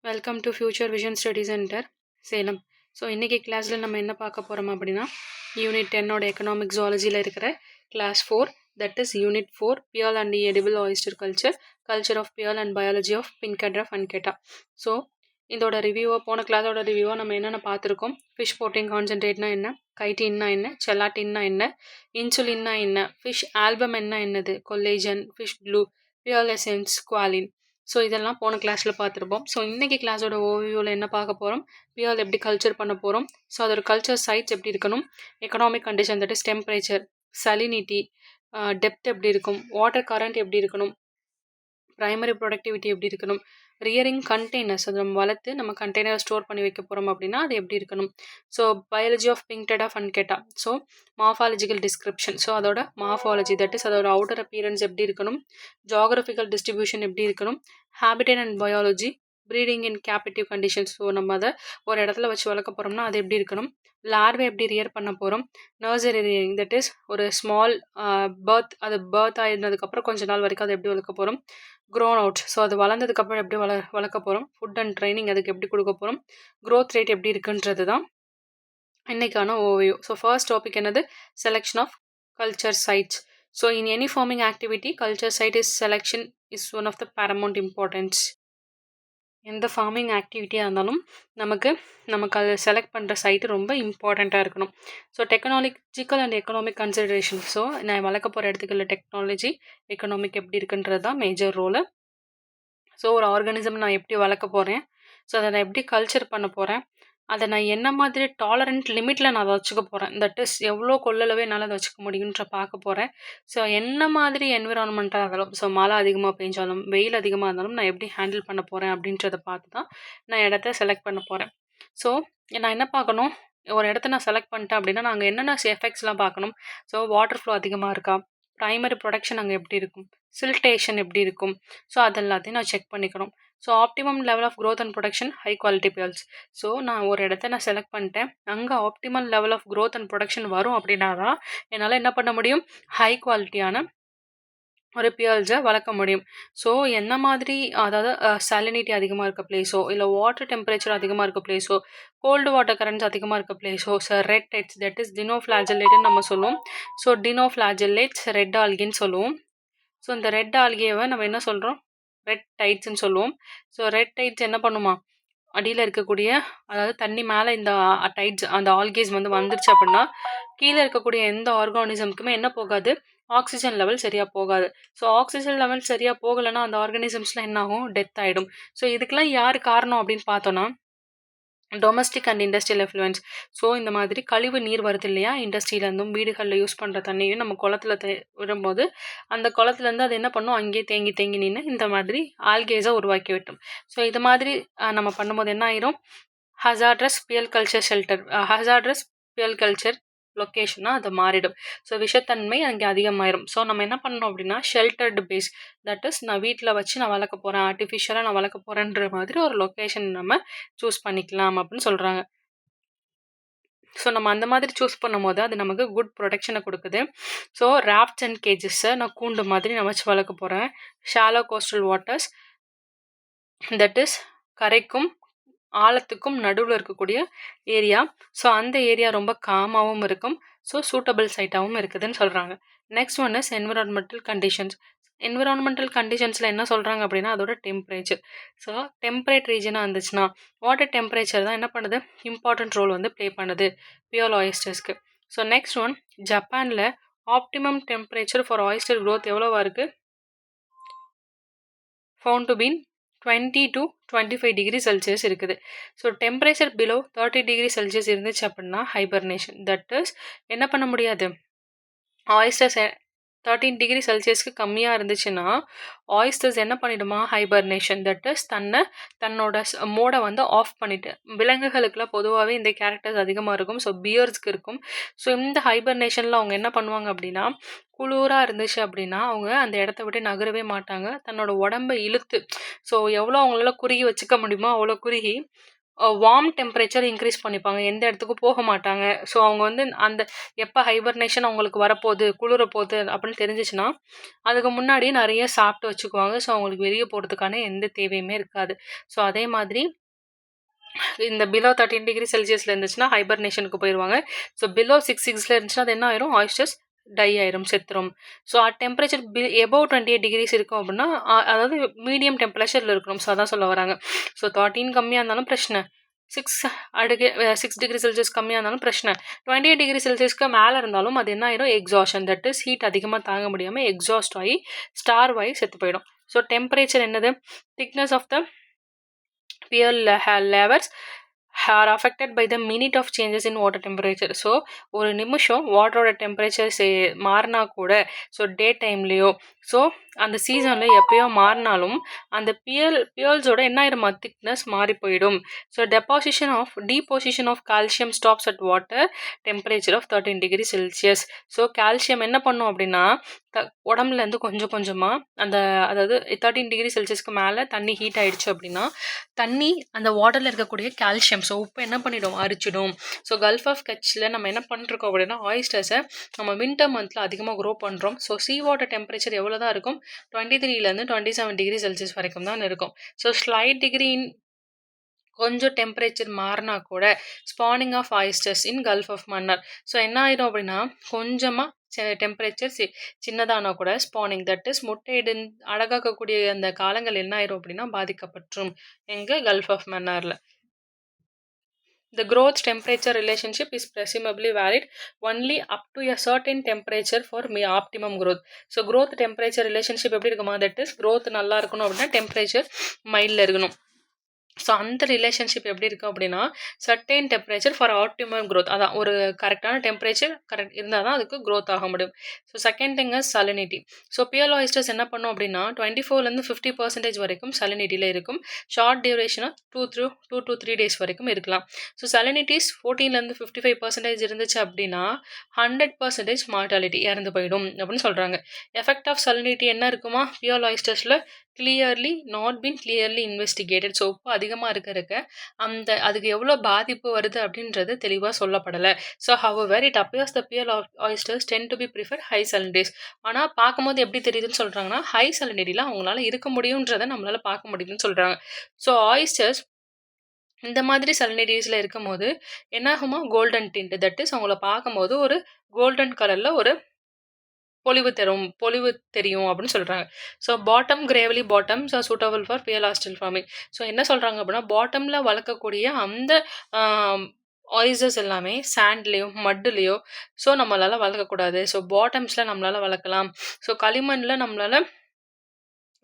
Welcome to future vision study centre Salem. So இன்றைக்கி கிளாஸில் நம்ம என்ன பார்க்க போகிறோம் அப்படின்னா யூனிட் 10ஓட எக்கனாமிக் ஜுவாலஜியில் இருக்கிற class 4, that is unit 4 pearl and edible oyster culture of pearl and biology of பின்கட்ரா ஃபன்கேட்டா. ஸோ இதோட ரிவ்யூவாக போன கிளாஸோட ரிவ்யூவாக நம்ம என்னென்ன பார்த்துருக்கோம். ஃபிஷ் புரோட்டீன் கான்சென்ட்ரேட்னா என்ன, கைட்டின்னா என்ன, செலாட்டின்னா என்ன, இன்சுலின்னா என்ன, ஃபிஷ் ஆல்பம் என்னது, collagen, fish glue, pearl essence, குவாலின். ஸோ இதெல்லாம் போன கிளாஸில் பார்த்துருப்போம். ஸோ இன்றைக்கி கிளாஸோட ஓவியூவில் என்ன பார்க்க போகிறோம், பியல் எப்படி கல்ச்சர் பண்ண போகிறோம், ஸோ அதோட கல்ச்சர் சைட்ஸ் எப்படி இருக்கணும், economic condition that is temperature, salinity, depth எப்படி இருக்கும், வாட்டர் கரண்ட் எப்படி இருக்கணும், ப்ரைமரி ப்ரொடக்டிவிட்டி எப்படி இருக்கணும், ரியரிங் கண்டெய்னர்ஸ் அதை நம்ம வளர்த்து நம்ம கண்டெய்னர் ஸ்டோர் பண்ணி வைக்க போகிறோம் அப்படின்னா அது எப்படி இருக்கணும். ஸோ பயாலஜி ஆஃப் பிங்க்டெடா ஃபன்கேட்டா, ஸோ மார்ஃபாலஜிக்கல் டிஸ்கிரிப்ஷன், ஸோ அதோட மார்ஃபாலஜி தட் இஸ் அதோட அவுட்டர் அப்பியரன்ஸ் எப்படி இருக்கணும், ஜாகிரபிக்கல் டிஸ்ட்ரிபியூஷன் எப்படி இருக்கணும், habitat and biology, breeding in captive conditions, so நம்ம அதை ஒரு இடத்துல வச்சு வளர்க்க போகிறோம்னா அது எப்படி இருக்கணும், லார்வே எப்படி ரியர் பண்ண போகிறோம், நர்சரி ரியரிங் தட் இஸ் ஒரு ஸ்மால் பர்த் ஆயிருந்ததுக்கப்புறம் கொஞ்ச நாள் வரைக்கும் அதை எப்படி வளர்க்க போகிறோம், க்ரோன் அவுட், ஸோ அது வளர்ந்ததுக்கப்புறம் எப்படி வளர்க்க போகிறோம், ஃபுட் அண்ட் ட்ரைனிங் அதுக்கு எப்படி கொடுக்க போகிறோம், க்ரோத் ரேட் எப்படி இருக்குன்றது தான் இன்றைக்கான ஓவியோ. ஸோ ஃபர்ஸ்ட் டாபிக் என்னது, selection of culture sites. So in any farming activity culture site is selection is one of the paramount importance. எந்த ஃபார்மிங் ஆக்டிவிட்டியாக இருந்தாலும் நமக்கு அதை செலக்ட் பண்ணுற சைட்டு ரொம்ப இம்பார்ட்டண்ட்டாக இருக்கணும். So technological and economic consideration, so நான் வளர்க்க போகிற இடத்துக்கு இல்லை டெக்னாலஜி எக்கனாமிக் எப்படி இருக்குன்றது தான் மேஜர் ரோலு. ஸோ ஒரு ஆர்கானிசம் நான் எப்படி வளர்க்க போகிறேன், ஸோ அதை நான் எப்படி கல்ச்சர் பண்ண போகிறேன், அதை நான் என்ன மாதிரி டாலரண்ட் லிமிட்டில் நான் அதை வச்சுக்க போகிறேன், தட் இஸ் எவ்வளோ கொள்ளளவே என்னால் அதை வச்சுக்க முடியுன்ற பார்க்க போகிறேன். ஸோ என்ன மாதிரி என்விரான்மெண்ட்டாக இருந்தாலும், ஸோ மழை அதிகமாக பெஞ்சாலும் வெயில் அதிகமாக இருந்தாலும் நான் எப்படி ஹேண்டில் பண்ண போகிறேன் அப்படின்றத பார்த்து தான் நான் இடத்த செலக்ட் பண்ண போகிறேன். ஸோ நான் என்ன பார்க்கணும், ஒரு இடத்த நான் செலக்ட் பண்ணிட்டேன் அப்படின்னா நாங்கள் என்னென்ன எஃபெக்ட்ஸ்லாம் பார்க்கணும். ஸோ வாட்டர் ஃப்ளோ அதிகமாக இருக்கா, ப்ரைமரி ப்ரொடக்ஷன் அங்கே எப்படி இருக்கும், சில்டேஷன் எப்படி இருக்கும், ஸோ அது எல்லாத்தையும் நான் செக் பண்ணிக்கணும். So optimum level of growth and production high quality pearls. So நான் ஒரு இடத்த நான் செலக்ட் பண்ணிட்டேன், அங்கே optimal level of growth and production வரும் அப்படின்னா தான் என்னால் என்ன பண்ண முடியும், ஹை குவாலிட்டியான ஒரு பியல்ஸை வளர்க்க முடியும். ஸோ என்ன மாதிரி, அதாவது சாலினிட்டி அதிகமாக இருக்க பிளேஸோ இல்லை வாட்டர் டெம்பரேச்சர் அதிகமாக இருக்க பிளேஸோ, கோல்டு வாட்டர் கரண்ட்ஸ் அதிகமாக இருக்க பிளேஸோ, ரெட் டைட்ஸ் தட் இஸ் டினோஃப்ளாஜெல்லேட்னு நம்ம சொல்லுவோம். ஸோ டினோஃப்ளாஜெல்லேட்ஸ் ரெட் ஆல்கின்னு சொல்லுவோம். ஸோ இந்த ரெட் ஆல்கேவை நம்ம என்ன சொல்கிறோம், ரெட் டைட்ஸ்ன்னு சொல்லுவோம். ஸோ ரெட் டைட்ஸ் என்ன பண்ணுமா, அடியில் இருக்கக்கூடிய, அதாவது தண்ணி மேலே இந்த டைட்ஸ் அந்த ஆல்கேஸ் வந்துருச்சு அப்படின்னா கீழே இருக்கக்கூடிய எந்த ஆர்கானிசம்க்குமே என்ன போகாது, ஆக்சிஜன் லெவல் சரியாக போகாது. ஸோ ஆக்சிஜன் லெவல் சரியாக போகலைன்னா அந்த ஆர்கானிசம்ஸ்லாம் என்ன ஆகும், டெத் ஆகிடும். ஸோ இதுக்கெல்லாம் யார் காரணம் அப்படின்னு பார்த்தோன்னா domestic and industrial effluents. So இந்த மாதிரி கழிவு நீர் வருது இல்லையா, இண்டஸ்ட்ரியிலேருந்தும் வீடுகளில் யூஸ் பண்ணுற தண்ணியும் நம்ம குளத்துல விடும்போது அந்த குளத்துலேருந்து அது என்ன பண்ணும், அங்கேயே தேங்கி தேங்கி நின்று இந்த மாதிரி ஆல்கேஸை உருவாக்கி விட்டோம். ஸோ இது மாதிரி நம்ம பண்ணும்போது என்ன ஆயிரும், hazardous pearl culture shelter, hazardous pearl culture லொக்கேஷனாக அது மாறிடும். ஸோ விஷத்தன்மை அங்கே அதிகமாயிரும். ஸோ நம்ம என்ன பண்ணணும் அப்படின்னா ஷெல்டர்டு பேஸ், தட் இஸ் நான் வீட்டில் வச்சு நான் வளர்க்க போகிறேன், ஆர்டிஃபிஷியலாக நான் வளர்க்க போகிறேன்ற மாதிரி ஒரு லொக்கேஷன் நம்ம சூஸ் பண்ணிக்கலாம் அப்படின்னு சொல்கிறாங்க. ஸோ நம்ம அந்த மாதிரி சூஸ் பண்ணும்போது அது நமக்கு குட் ப்ரொடெக்ஷனை கொடுக்குது. ஸோ ராஃப்ட்ஸ் அண்ட் கேஜஸை நான் கூண்டு மாதிரி நான் வச்சு வளர்க்க போகிறேன். Shallow coastal waters, that is கரைக்கும் ஆழத்துக்கும் நடுவில் இருக்கக்கூடிய ஏரியா. ஸோ அந்த ஏரியா ரொம்ப காமாகவும் இருக்கும், ஸோ சூட்டபிள் சைட்டாகவும் இருக்குதுன்னு சொல்கிறாங்க. Next one is environmental conditions. Environmental கண்டிஷன்ஸில் என்ன சொல்கிறாங்க அப்படின்னா அதோட டெம்பரேச்சர். ஸோ டெம்பரேட் ரீஜனாக இருந்துச்சுன்னா வாட்டர் டெம்பரேச்சர் தான் என்ன பண்ணுது, இம்பார்ட்டன்ட் ரோல் ப்ளே பண்ணுது பியல் ஆயிஸ்டர்ஸ்க்கு. ஸோ நெக்ஸ்ட் ஒன், ஜப்பானில் optimum temperature for oyster growth எவ்வளோவா இருக்குது, found to been 20 to 25 degree Celsius இருக்குது. So temperature below 30 degree Celsius இருந்துச்சு அப்படின்னா ஹைபர்னேஷன், தட் இஸ் என்ன பண்ண முடியாது, ஆயிஸ்டர்ஸ் 13 டிகிரி செல்சியஸ்க்கு கம்மியாக இருந்துச்சுன்னா ஆயிஸ்டர்ஸ் என்ன பண்ணிடுமா, ஹைபர்னேஷன், தட் இஸ் தன்னோட மோடை ஆஃப் பண்ணிட்டு. விலங்குகளுக்குலாம் பொதுவாகவே இந்த கேரக்டர்ஸ் அதிகமாக இருக்கும், ஸோ பியர்ஸ்க்கு இருக்கும். ஸோ இந்த ஹைபர்னேஷனில் அவங்க என்ன பண்ணுவாங்க அப்படின்னா குளிராக இருந்துச்சு அப்படின்னா அவங்க அந்த இடத்த விட்டு நகரவே மாட்டாங்க, தன்னோட உடம்பை இழுத்து, ஸோ எவ்வளோ அவங்களால குறுகி வச்சுக்க முடியுமோ அவ்வளோ குறுகி வார்ம் டெம்பரேச்சர் இன்க்ரீஸ் பண்ணிப்பாங்க. எந்த இடத்துக்கும் போக மாட்டாங்க. ஸோ அவங்க வந்து அந்த எப்போ ஹைபர்னேஷன் அவங்களுக்கு வரப்போகுது, குளிரப்போகுது அப்படின்னு தெரிஞ்சிச்சுன்னா, அதுக்கு முன்னாடியே நெறைய சாப்பிட்டு வச்சுக்குவாங்க. ஸோ அவங்களுக்கு வெளிய போறதுக்கான எந்த தேவையுமே இருக்காது. ஸோ அதே மாதிரி இந்த பிலோ 13 டிகிரி செல்சியஸ்ல இருந்துச்சுன்னா ஹைபர்னேஷனுக்கு போயிருவாங்க. ஸோ பிலோ 6 இருந்துச்சுன்னா அது என்ன ஆயிரும்? ஆயிஸ்டர்ஸ் டை ஆயிரும், செத்துரும். ஸோ டெம்பரேச்சர் எபோவ் 28 டிகிரிஸ் இருக்கும் அப்படின்னா, அதாவது மீடியம் டெம்பரேச்சர்ல இருக்கணும். ஸோ அதான் சொல்ல வராங்க. ஸோ 13 கம்மியா இருந்தாலும் பிரச்சனை. 6 6 டிகிரி செல்சியஸ் கம்மியா இருந்தாலும் பிரச்சனை. 28 டிகிரி செல்சியஸ்க்கு மேல இருந்தாலும் அது என்ன ஆயிரும்? எக்ஸாஷன். தட் இஸ் ஹீட் அதிகமா தாங்க முடியாம எக்ஸாஸ்ட் ஆயி ஸ்டார்வ் ஆயி செத்து போயிடும். ஸோ டெம்பரேச்சர் என்னது? Thickness of the pearl layers are affected by the minute of changes in water temperature. So ஒரு நிமிஷம் வாட்டரோட டெம்பரேச்சர் மாறினா கூட, ஸோ டே டைம்லேயோ, ஸோ அந்த சீசனில் எப்பயோ மாறினாலும் அந்த பியர்ஸோட என்ன ஆயிருமா? திக்னஸ் மாறி போயிடும். So deposition of calcium stops at water temperature of 13 degree Celsius. So calcium என்ன பண்ணும் அப்படின்னா, உடம்புலேருந்து கொஞ்சம் கொஞ்சமாக அதாவது 13 டிகிரி செல்சியஸ்க்கு மேலே தண்ணி ஹீட் ஆயிடுச்சு அப்படின்னா, தண்ணி அந்த வாட்டரில் இருக்கக்கூடிய கால்சியம், ஸோ உப்பு என்ன பண்ணிடும்? அரிச்சிடும். ஸோ கல்ஃப் ஆஃப் கட்ச்சில் நம்ம என்ன பண்ணிருக்கோம் அப்படின்னா, ஆயிஸ்டர்ஸை நம்ம வின்டர் மந்தில் அதிகமாக க்ரோ பண்ணுறோம். ஸோ சீ வாட்டர் டெம்பரேச்சர் எவ்வளோ தான் இருக்கும்? 23லேருந்து 27 டிகிரி செல்சியஸ் வரைக்கும் தான் இருக்கும். ஸோ ஸ்லைட் டிகிரி கொஞ்சம் டெம்பரேச்சர் மாறினா கூட spawning of oysters in Gulf of Mannar. So என்ன ஆயிடும் அப்படின்னா, கொஞ்சமாக டெம்பரேச்சர் சின்னதானா கூட ஸ்பானிங், தட் இஸ் முட்டையிடு அழகாக்கக்கூடிய அந்த காலங்கள் என்ன ஆயிரும் அப்படின்னா பாதிக்கப்பற்றும் எங்க கல்ஃப் ஆஃப் மன்னாரில். The growth temperature relationship is presumably valid only up to a certain temperature for optimum growth. So growth temperature relationship எப்படி இருக்குமா? That is growth நல்லா இருக்கணும் அப்படின்னா டெம்பரேச்சர் மைல்டில் இருக்கணும். ஸோ அந்த ரிலேஷன்ஷிப் எப்படி இருக்குது அப்படின்னா, certain temperature for optimum growth. அதான் ஒரு கரெக்டான டெம்பரேச்சர் இருந்தால் தான் அதுக்கு க்ரோத் ஆக முடியும். So second thing is salinity. So pearl oysters என்ன பண்ணும் அப்படின்னா 24லேருந்து 50% வரைக்கும் சலினிட்டியில் இருக்கும். ஷார்ட் டியூரேஷனாக 2 to 3 days வரைக்கும் இருக்கலாம். ஸோ சலினிட்டிஸ் 14லேருந்து 55% இருந்துச்சு அப்படின்னா 100% மார்டாலிட்டி இறந்து போயிடும் அப்படின்னு சொல்கிறாங்க. எஃபெக்ட் ஆஃப் சலினிட்டி என்ன இருக்குமா? பியர் ஆயிஸ்டர்ஸில் not been clearly investigated. So உப்பு அதிகமாக இருக்க அதுக்கு எவ்வளோ பாதிப்பு வருது அப்படின்றது தெளிவாக சொல்லப்படலை. So however it appears the pearl oysters tend to be prefer high salinities. ஆனால் பார்க்கும்போது எப்படி தெரியுதுன்னு சொல்கிறாங்கன்னா, ஹை சலினிட்டியில் அவங்களால இருக்க முடியுன்றதை நம்மளால பார்க்க முடியுதுன்னு சொல்கிறாங்க. ஸோ ஆயிஸ்டர்ஸ் இந்த மாதிரி சலினிட்டிஸில் இருக்கும் போது என்னாகுமா? கோல்டன் டிண்ட், தட் இஸ் அவங்கள பார்க்கும்போது ஒரு கோல்டன் கலரில் ஒரு பொலிவு தெரியும் அப்படின்னு சொல்கிறாங்க. So bottom gravelly bottoms are suitable for பியலாஸ்டில் ஃபார்மிங். ஸோ என்ன சொல்கிறாங்க அப்படின்னா, பாட்டமில் வளர்க்கக்கூடிய அந்த ஆயிஸ்டர்ஸ் எல்லாமே சாண்ட்லேயோ மட்டுலேயோ ஸோ நம்மளால் வளர்க்கக்கூடாது. ஸோ பாட்டம்ஸில் நம்மளால் வளர்க்கலாம். ஸோ களிமண்ணில் நம்மளால்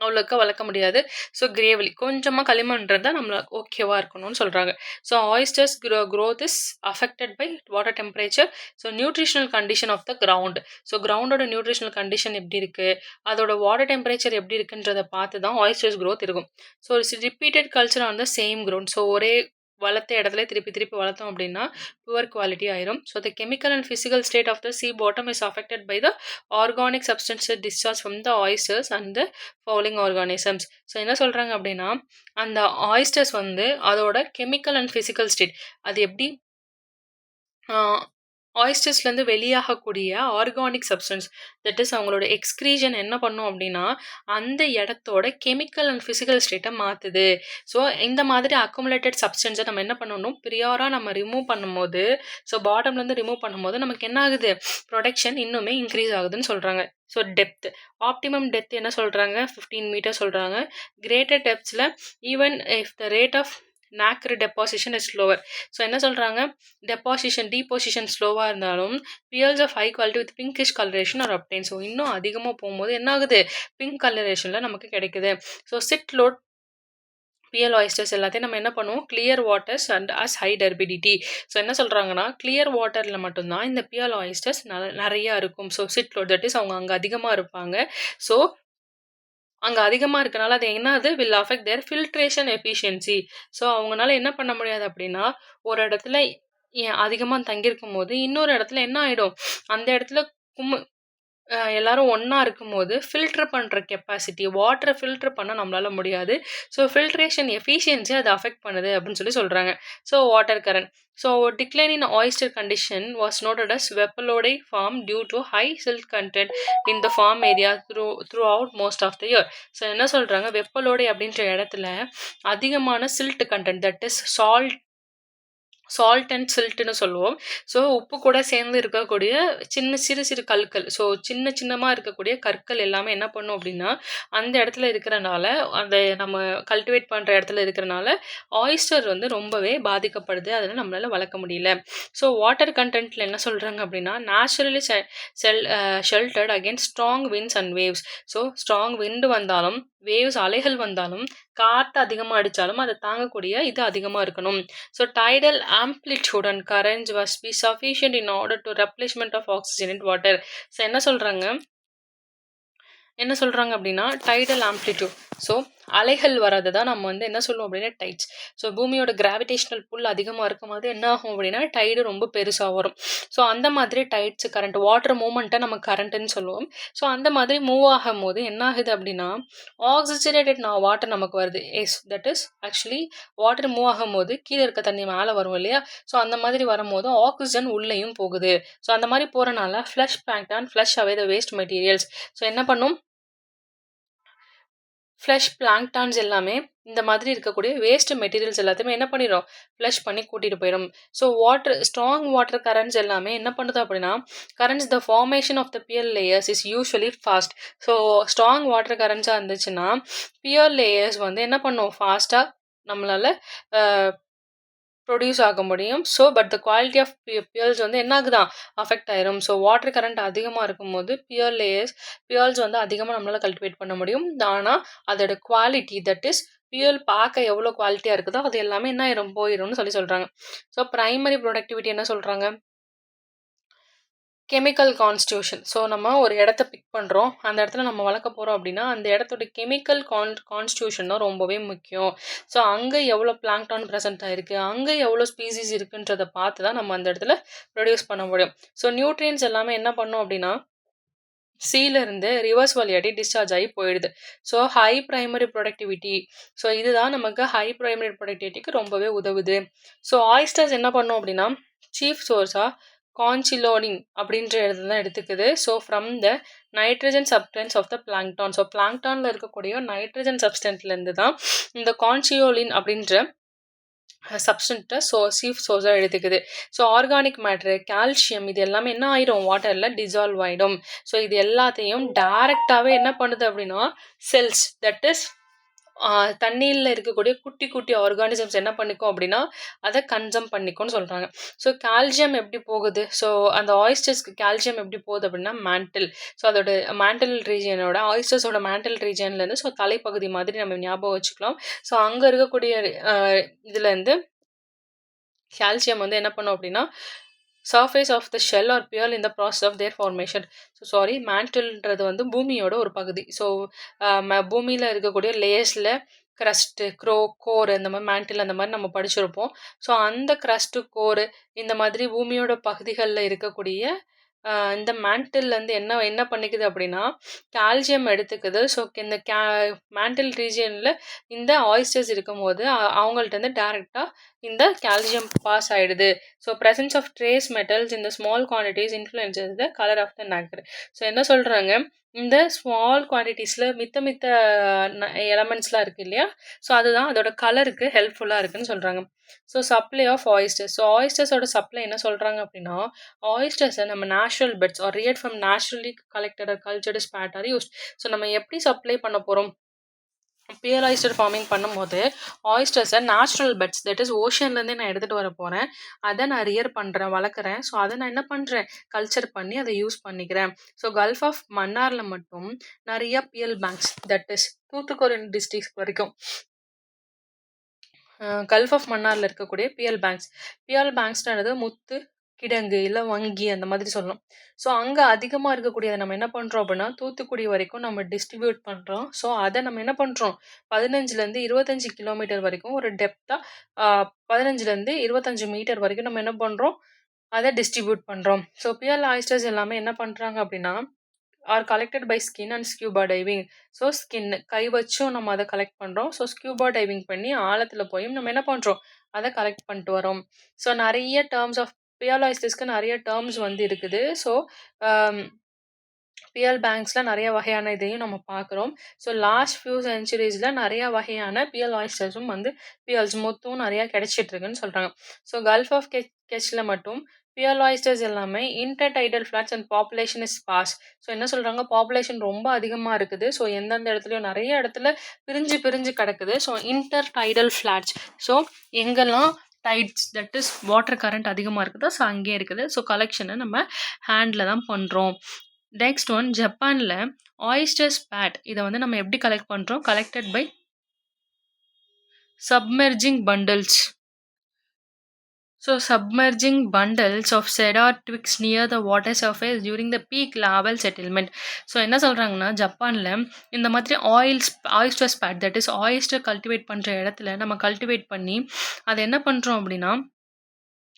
அவ்வளோக்கா வளர்க்க முடியாது. ஸோ கிரேவலி கொஞ்சமாக களிமண்றது தான் நம்மள ஓகேவாக இருக்கணும்னு சொல்கிறாங்க. So oysters growth is affected by water temperature. So nutritional condition of the ground. So கிரவுண்டோட நியூட்ரிஷனல் கண்டிஷன் எப்படி இருக்குது, அதோட வாட்டர் டெம்பரேச்சர் எப்படி இருக்குன்றதை பார்த்து தான் ஆயிஸ்டர்ஸ் க்ரோத் இருக்கும். So repeated culture on the same ground. So ஒரே வளர்த்த இடத்துல திருப்பி வளர்த்தோம் அப்படின்னா புவர் குவாலிட்டி ஆயிரும். So the chemical and physical state of the sea bottom is affected by the organic substances discharge from the oysters and the fouling organisms. So என்ன சொல்கிறாங்க அப்படின்னா, அந்த ஆயிஸ்டர்ஸ் வந்து அதோட கெமிக்கல் அண்ட் ஃபிசிக்கல் ஸ்டேட் அது எப்படி ஆயிஸ்டர்ஸ்லேருந்து வெளியாகக்கூடிய organic substance, that is அவங்களோட excretion என்ன பண்ணும் அப்படின்னா அந்த இடத்தோட கெமிக்கல் அண்ட் ஃபிசிக்கல் ஸ்டேட்டை மாற்றுது. ஸோ இந்த மாதிரி அக்குமுலேட்டட் சப்ஸ்டன்ஸை நம்ம என்ன பண்ணணும்? ப்ரியாராக நம்ம ரிமூவ் பண்ணும்போது, ஸோ பாட்டம்லேருந்து ரிமூவ் பண்ணும்போது நமக்கு என்ன ஆகுது? ப்ரொடக்ஷன் இன்னுமே இன்க்ரீஸ் ஆகுதுன்னு சொல்கிறாங்க. ஸோ டெப்த், ஆப்டிமம் டெப்த் என்ன சொல்கிறாங்க? 15 மீட்டர் சொல்கிறாங்க. கிரேட்டர் டெப்த்ஸில் even if the rate of nacre deposition is slower. So என்ன சொல்கிறாங்க? டீபோசிஷன் ஸ்லோவாக இருந்தாலும் pearls of high quality with pinkish coloration are obtain. So இன்னும் அதிகமாக போகும்போது என்ன ஆகுது? பிங்க் கலரேஷனில் நமக்கு கிடைக்குது. So silt load pearl oysters எல்லாத்தையும் நம்ம என்ன பண்ணுவோம்? Clear waters and as high turbidity. So என்ன சொல்கிறாங்கன்னா, கிளியர் வாட்டரில் மட்டும்தான் இந்த பியர் ஆயிஸ்டர்ஸ் நிறையா இருக்கும். So silt load, that is அவங்க அங்கே அதிகமாக இருப்பாங்க. ஸோ அங்கே அதிகமாக இருக்கனால அது என்னது? Will affect their filtration efficiency. So அவங்களால என்ன பண்ண முடியாது அப்படின்னா, ஒரு இடத்துல அதிகமாக தங்கியிருக்கும் போது இன்னொரு இடத்துல என்ன ஆகிடும்? அந்த இடத்துல எல்லாரும் ஒண்ணா இருக்கும்போது, ஃபில்டர் பண்ற கெப்பாசிட்டி, வாட்டர ஃபில்டர் பண்ண நம்மளால முடியாது. ஸோ ஃபில்ட்ரேஷன் எஃபிஷியன்சி அது அஃபெக்ட் பண்ணுது அப்படின்னு சொல்றாங்க. So water current. So decline in oyster condition was noted as Veppalodai farm due to high silt content in the farm area throughout most of the year. So என்ன சொல்றாங்க, வெப்பலோடை அப்படின்ற இடத்துல அதிகமான silt content that is salt and சில்ட்ன்னு சொல்லுவோம். So உப்பு கூட சேர்ந்து இருக்கக்கூடிய சிறு சிறு கற்கள். ஸோ சின்னமா இருக்கக்கூடிய கற்கள் எல்லாமே என்ன பண்ணும் அப்படின்னா, அந்த இடத்துல இருக்கிறனால, அந்த நம்ம கல்டிவேட் பண்ற இடத்துல இருக்கிறனால, ஆயிஸ்டர் வந்து ரொம்பவே பாதிக்கப்படுது. அதனால நம்மளால வளர்க்க முடியல. ஸோ வாட்டர் கன்டென்ட்ல என்ன சொல்றாங்க அப்படின்னா, naturally sheltered against strong winds and waves. So strong wind வந்தாலும், வேவ்ஸ் அலைகள் வந்தாலும், காத்து அதிகமா அடிச்சாலும் அத தாங்கக்கூடிய இது அதிகமா இருக்கணும். So tidal amplitude and currents must be sufficient in order to replacement of oxygen in water. So என்ன சொல்றாங்க அப்படின்னா, டைடல் ஆம்ப்ளிட்யூட். ஸோ அலைகள் வரது தான் நம்ம வந்து என்ன சொல்லுவோம் அப்படின்னா டைட்ஸ். ஸோ பூமியோட கிராவிடேஷனல் புல் அதிகமாக இருக்கும்போது என்ன ஆகும் அப்படின்னா, டைடு ரொம்ப பெருசாக வரும். ஸோ அந்த மாதிரி டைட்ஸ் கரண்ட், வாட்டர் மூமெண்ட்டை நம்ம கரண்ட்டுன்னு சொல்லுவோம். ஸோ அந்த மாதிரி மூவ் ஆகும்போது என்ன ஆகுது அப்படின்னா, ஆக்சிஜனேட்டட் வாட்டர் நமக்கு வருது. That is actually water move ஆகும்போது கீழே இருக்க தண்ணி மேலே வரும் இல்லையா? ஸோ அந்த மாதிரி வரும்போது ஆக்சிஜன் உள்ளேயும் போகுது. ஸோ அந்த மாதிரி போகிறனால flush plankton flush away the waste materials. So என்ன பண்ணும், ஃப்ளஷ் பிளாங்க்டான்ஸ் எல்லாமே இந்த மாதிரி இருக்கக்கூடிய வேஸ்ட் மெட்டீரியல்ஸ் எல்லாத்தையுமே என்ன பண்ணிடும், ஃப்ளஷ் பண்ணி கூட்டிகிட்டு போயிடும். ஸோ ஸ்ட்ராங் வாட்டர் கரண்ட்ஸ் எல்லாமே என்ன பண்ணுது அப்படின்னா, currents the formation of the pearl layers is usually fast. So strong water கரண்ட்ஸாக இருந்துச்சுன்னா பியர் லேயர்ஸ் வந்து என்ன பண்ணும், ஃபாஸ்ட்டாக நம்மளால் ப்ரொடியூஸ் ஆக முடியும். So but the quality of pearls வந்து என்ன ஆகுதான், அஃபெக்ட் ஆயிரும். ஸோ வாட்டர் கரண்ட் அதிகமாக இருக்கும்போது பியர்ஸ் வந்து அதிகமாக நம்மளால் கல்டிவேட் பண்ண முடியும். ஆனால் அதோட குவாலிட்டி தட் இஸ் பியர் பார்க்க எவ்வளோ குவாலிட்டியாக இருக்குதோ அது எல்லாமே என்ன ஆயிரும், போயிரும்னு சொல்கிறாங்க. ஸோ ப்ரைமரி ப்ரொடக்டிவிட்டி என்ன சொல்கிறாங்க, கெமிக்கல் கான்ஸ்டியூஷன். ஸோ நம்ம ஒரு இடத்த பிக் பண்ணுறோம், அந்த இடத்துல நம்ம வளர்க்க போகிறோம் அப்படின்னா அந்த இடத்தோட கெமிக்கல் கான்ஸ்டியூஷன் தான் ரொம்பவே முக்கியம். ஸோ அங்கே எவ்வளோ பிளாங்க்டான் ப்ரெசென்ட் ஆகிருக்கு, அங்கே எவ்வளோ ஸ்பீசிஸ் இருக்குன்றதை பார்த்து தான் நம்ம அந்த இடத்துல ப்ரொடியூஸ் பண்ண முடியும். ஸோ நியூட்ரியன்ஸ் எல்லாமே என்ன பண்ணோம் அப்படின்னா, சீலேருந்து ரிவர்ஸ் வழியாட்டி டிஸ்சார்ஜ் ஆகி போயிடுது. So high primary productivity. So இதுதான் நமக்கு ஹை ப்ரைமரி ப்ரொடக்டிவிட்டிக்கு ரொம்பவே உதவுது. ஸோ ஆயிஸ்டர்ஸ் என்ன பண்ணோம் அப்படின்னா, சீஃப் சோர்ஸாக கான்சிலோனின் அப்படின்ற இடத்துல தான் எடுத்துக்குது. So from the nitrogen substance of the plankton. So பிளாங்க்டானில் இருக்கக்கூடிய நைட்ரஜன் சப்ஸ்டன்ஸ்லேருந்து தான் இந்த கான்சியோலின் அப்படின்ற சப்ஸ்டன்ட்டை சீஃப் சோர்ஸாக எடுத்துக்குது. ஸோ ஆர்கானிக் மேட்ரு, கால்சியம் இது எல்லாமே என்ன ஆயிரும், வாட்டரில் டிசால்வ் ஆகிடும். ஸோ இது எல்லாத்தையும் டைரெக்டாகவே என்ன பண்ணுது அப்படின்னா, செல்ஸ் தட் இஸ் தண்ணியில் இருக்கக்கூடிய குட்டி குட்டி ஆர்கானிசம்ஸ் என்ன பண்ணிக்கும் அப்படின்னா, அதை கன்சம் பண்ணிக்கும்னு சொல்கிறாங்க. ஸோ கால்சியம் எப்படி போகுது, ஸோ அந்த ஆயிஸ்டர்ஸ்க்கு கால்சியம் எப்படி போகுது அப்படின்னா மேண்டில். ஸோ அதோட மேண்டில் ரீஜியனோட ஆயிஸ்டர்ஸோட மேண்டில் ரீஜியன்லேருந்து, ஸோ தலைப்பகுதி மாதிரி நம்ம ஞாபகம் வச்சுக்கலாம். ஸோ அங்கே இருக்கக்கூடிய இதுலேருந்து கால்சியம் வந்து என்ன பண்ணும் அப்படின்னா, surface of the shell or pearl in the process of their formation. So மேண்டில்ன்றது வந்து பூமியோட ஒரு பகுதி. ஸோ பூமியில் இருக்கக்கூடிய லேயர்ஸில் க்ரஸ்ட்டு, கோர் இந்த மாதிரி மேண்டில் அந்த மாதிரி நம்ம படிச்சிருப்போம். ஸோ அந்த க்ரஸ்ட்டு, கோரு இந்த மாதிரி பூமியோட பகுதிகளில் இருக்கக்கூடிய இந்த மேண்டில்லேருந்து என்ன என்ன பண்ணிக்குது அப்படின்னா, கால்சியம் எடுத்துக்குது. ஸோ இந்த மேண்டில் ரீஜியனில் இந்த ஆயிஸ்டர்ஸ் இருக்கும்போது அவங்கள்ட்டேருந்து டேரெக்டாக இந்த கால்சியம் பாஸ் ஆகிடுது. So presence of trace metals இந்த small quantities influences the colour of the nacre. So என்ன சொல்கிறாங்க, இந்த ஸ்மால் குவான்டிட்டிஸில் மித்த எலமெண்ட்ஸ்லாம் இருக்குது இல்லையா, ஸோ அதுதான் அதோட கலருக்கு ஹெல்ப்ஃபுல்லாக இருக்குதுன்னு சொல்கிறாங்க. So supply of oysters. So ஆயிஸ்டர்ஸோட சப்ளை என்ன சொல்கிறாங்க அப்படின்னா, ஆயிஸ்டர்ஸை நம்ம natural beds or reared from naturally collected or cultured spat are used. So நம்ம எப்படி சப்ளை பண்ண போகிறோம், பியர் ஆயிஸ்டர் ஃபார்மிங் பண்ணும்போது ஆயிஸ்டர்ஸை நேச்சுரல் பெட்ஸ் தட் இஸ் ஓஷன்லேருந்தே நான் எடுத்துகிட்டு வர போகிறேன், அதை நான் ரியர் பண்ணுறேன், வளர்க்குறேன். ஸோ அதை நான் என்ன பண்ணுறேன், கல்ச்சர் பண்ணி அதை யூஸ் பண்ணிக்கிறேன். ஸோ கல்ஃப் ஆஃப் மன்னாரில் மட்டும் நிறைய pearl banks that is Thoothukudi districts வரைக்கும் கல்ஃப் ஆஃப் மன்னாரில் இருக்கக்கூடிய பியல் பேங்க்ஸ்ன்றது முத்து, கிடங்கு இல்லை வங்கி அந்த மாதிரி சொல்லணும். ஸோ அங்கே அதிகமாக இருக்கக்கூடியதை நம்ம என்ன பண்ணுறோம் அப்படின்னா, தூத்துக்குடி வரைக்கும் நம்ம டிஸ்ட்ரிபியூட் பண்ணுறோம். ஸோ அதை நம்ம என்ன பண்ணுறோம், 15லேருந்து 25 கிலோமீட்டர் வரைக்கும் ஒரு டெப்த்தாக 15லேருந்து 25 மீட்டர் வரைக்கும் நம்ம என்ன பண்ணுறோம், அதை டிஸ்ட்ரிபியூட் பண்ணுறோம். ஸோ பியல் ஆயிஸ்டர்ஸ் எல்லாமே என்ன பண்ணுறாங்க அப்படின்னா, are collected by skin and scuba diving. So skin கை வச்சும் நம்ம அதை கலெக்ட் பண்ணுறோம். ஸோ ஸ்கியூபா டைவிங் பண்ணி ஆழத்தில் போய் நம்ம என்ன பண்ணுறோம், அதை கலெக்ட் பண்ணிட்டு வரோம். ஸோ நிறைய டேர்ம்ஸ் ஆஃப் பியல் ஆயிஸ்டர்ஸ்க்கு நிறைய டேர்ம்ஸ் வந்து இருக்குது. ஸோ பியல் பேங்க்ஸில் நிறைய வகையான இதையும் நம்ம பார்க்குறோம். ஸோ லாஸ்ட் ஃபியூ சென்ச்சுரிஸில் நிறையா வகையான பியல் ஆயிஸ்டர்ஸும் வந்து பியல்ஸ் மொத்தம் நிறையா கிடைச்சிட்ருக்குன்னு சொல்கிறாங்க. ஸோ கல்ஃப் ஆஃப் கெச்சில் மட்டும் பியல் ஆயிஸ்டர்ஸ் எல்லாமே intertidal flats and population is pass. So என்ன சொல்கிறாங்க, பாப்புலேஷன் ரொம்ப அதிகமாக இருக்குது. ஸோ எந்தெந்த இடத்துலையும் நிறைய இடத்துல பிரிஞ்சு பிரிஞ்சு கிடக்குது. ஸோ இன்டர்டைடல் ஃப்ளாட்ஸ், ஸோ எங்கெல்லாம் tides that is water current அதிகமாக இருக்குதோ ஸோ அங்கேயே இருக்குது. ஸோ கலெக்ஷனை நம்ம ஹேண்டில் தான் பண்ணுறோம். நெக்ஸ்ட் ஒன், ஜப்பானில் ஆயிஸ்டர் ஸ்பேட் இதை வந்து நம்ம எப்படி கலெக்ட் பண்ணுறோம், collected by submerging bundles. So submerging bundles of cedar twigs near the water surface during the peak laval settlement. So என்ன சொல்கிறாங்கன்னா, ஜப்பானில் இந்த மாதிரி oyster spade that is oyster cultivate பண்ணுற இடத்துல நம்ம கல்டிவேட் பண்ணி அதை என்ன பண்ணுறோம் அப்படின்னா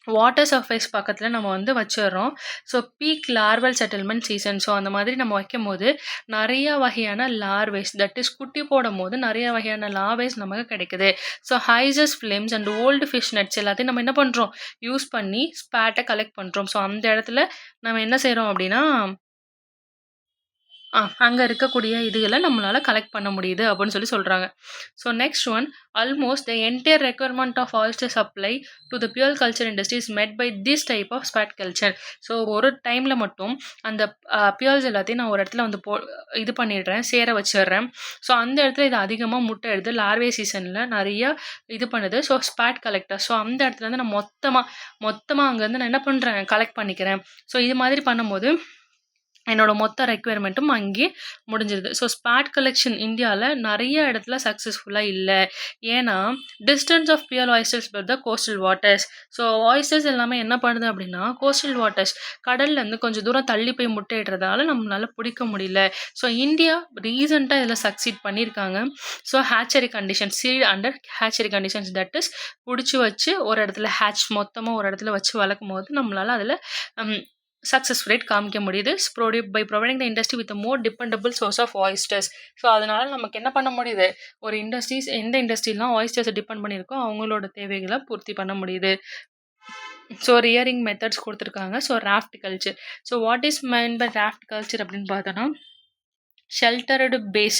வாட்டர் சர்ஃபேஸ் பக்கத்தில் நம்ம வந்து வச்சிடுறோம். So peak larval settlement season. So அந்த மாதிரி நம்ம வைக்கும் போது நிறைய வகையான லார்வேஸ் தட் இஸ் குட்டி போடும் போது நிறைய வகையான லார்வேஸ் நமக்கு கிடைக்குது. ஸோ ஹைசஸ் films and old fish nets எல்லாத்தையும் நம்ம என்ன பண்ணுறோம், யூஸ் பண்ணி ஸ்பேட்டை கலெக்ட் பண்ணுறோம். ஸோ அந்த இடத்துல நம்ம என்ன செய்கிறோம் அப்படின்னா அங்கே இருக்கக்கூடிய இதுகளை நம்மளால் கலெக்ட் பண்ண முடியுது அப்படின்னு சொல்லி சொல்கிறாங்க. So next one, almost the entire requirement of oyster supply to the pearl culture industry is met by this type of spat culture. So ஒரு டைமில் மட்டும் அந்த பியர்ஸ் எல்லாத்தையும் நான் ஒரு இடத்துல வந்து இது பண்ணிடுறேன், சேர வச்சிடுறேன். ஸோ அந்த இடத்துல இது அதிகமாக முட்டை எடுத்து லார்வே சீசனில் நிறைய இது பண்ணுது. So spade collector. ஸோ அந்த இடத்துல வந்து நான் மொத்தமாக அங்கேருந்து நான் என்ன பண்ணுறேன், கலெக்ட் பண்ணிக்கிறேன். ஸோ இது மாதிரி பண்ணும்போது என்னோட மொத்த ரெக்குயர்மெண்ட்டும் அங்கேயே முடிஞ்சிருது. ஸோ ஸ்பேட் கலெக்ஷன் இந்தியாவில் நிறைய இடத்துல சக்ஸஸ்ஃபுல்லாக இல்லை. ஏன்னா distance of pearl oysters but the coastal waters. So oysters எல்லாமே என்ன பண்ணுது அப்படின்னா கோஸ்டல் வாட்டர்ஸ் கடல்லேருந்து கொஞ்சம் தூரம் தள்ளி போய் முட்டையிடுறதால நம்மளால பிடிக்க முடியல. ஸோ இந்தியா ரீசெண்டாக இதில் சக்சீட் பண்ணியிருக்காங்க. So hatchery conditions, seed under hatchery conditions that is பிடிச்சி வச்சு ஒரு இடத்துல ஹேட்ச் மொத்தமாக ஒரு இடத்துல வச்சு வளர்க்கும் போது நம்மளால் அதில் சக்ஸஸ் ரேட் காமிக்க முடியுது. By providing the industry with more dependable source of oysters. So அதனால் நமக்கு என்ன பண்ண முடியுது, ஒரு இண்டஸ்ட்ரீஸ் எந்த இண்டஸ்ட்ரிலாம் ஆயிஸ்டர்ஸை டிபெண்ட் பண்ணியிருக்கோ அவங்களோட தேவைகளை பூர்த்தி பண்ண முடியுது. ஸோ ரியரிங் மெத்தட்ஸ் கொடுத்துருக்காங்க. So raft culture. So what is main by raft culture அப்படின்னு பார்த்தோன்னா, ஷெல்டர்டு பேஸ்